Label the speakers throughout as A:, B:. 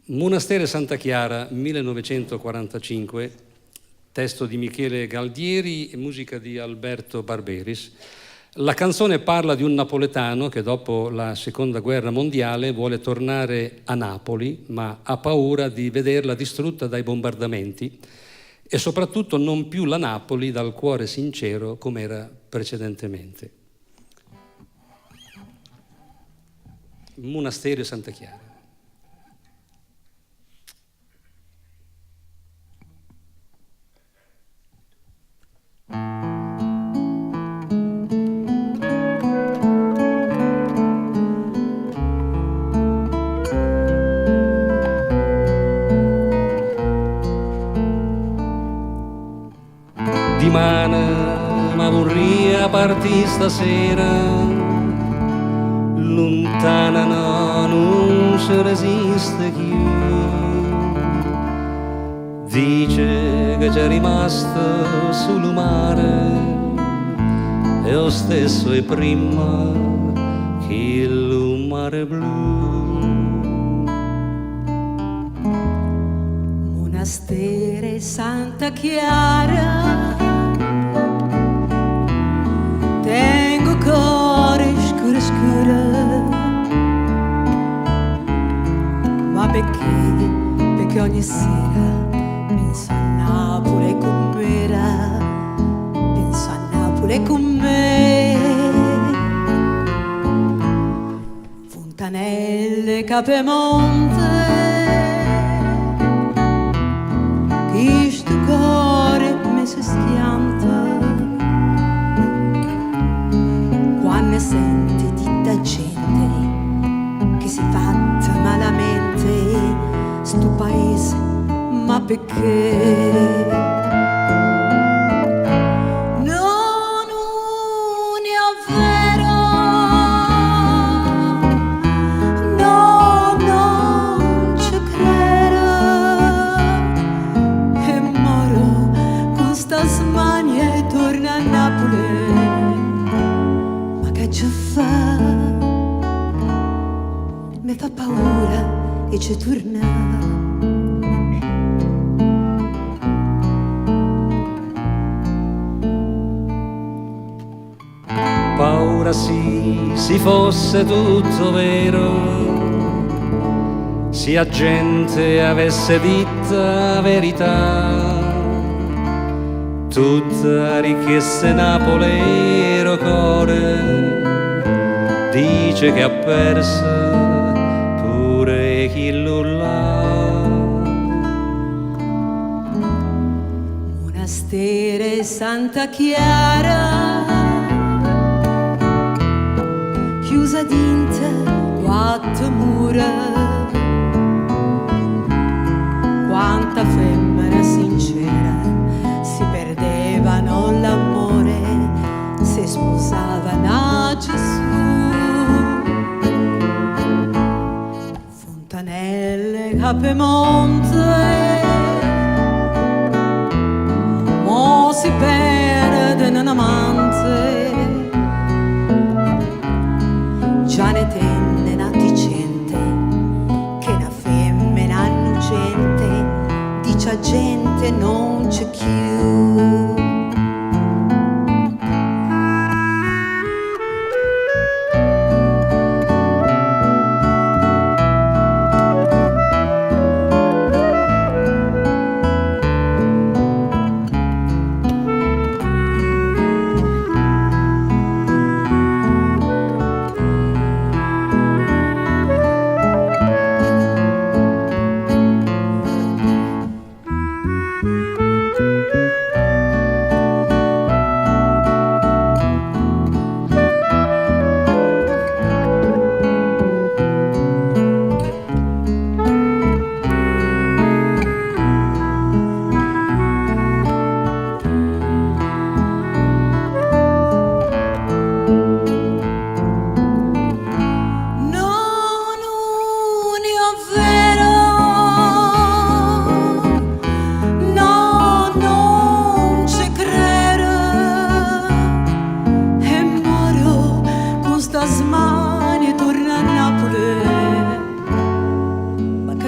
A: Monastero Santa Chiara, 1945, testo di Michele Galdieri e musica di Alberto Barberis. La canzone parla di un napoletano che dopo la Seconda Guerra Mondiale vuole tornare a Napoli, ma ha paura di vederla distrutta dai bombardamenti e soprattutto non più la Napoli dal cuore sincero come era precedentemente. Monastero Santa Chiara. Di mana ma vorria partì stasera, lontana no, non si resiste più. Dice che c'è rimasto sul mare e lo stesso è prima che il mare blu.
B: Monastero Santa Chiara, tengo cuore scuro scuro, ma perché ogni sera penso a Napoli com'era, penso a Napoli com'è. Fontanelle, Capemonte, che sto cuore mi si schianta quando senti tutta gente che si fatta malamente sto paese, ma perché? Non è vero, no, non ci credo e moro con sta smania e torno a Napoli, ma che ci fa? Mi fa paura e ci torna.
A: Paura sì, si fosse tutto vero, se la gente avesse detta verità, tutta ricchezza napolero core, dice che ha perso pure chi là.
B: Monastero Santa Chiara, chiusa dintre quattro mura, quanta femmina sincera si perdevano l'amore se sposavano a Gesù. Fontanelle, Capemonte, mo si perde un amante, già ne tenne nati gente, che una femmina innocente dice a gente non c'è più.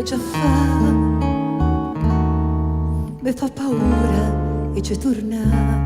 B: già fa, mi fa paura e ci torna.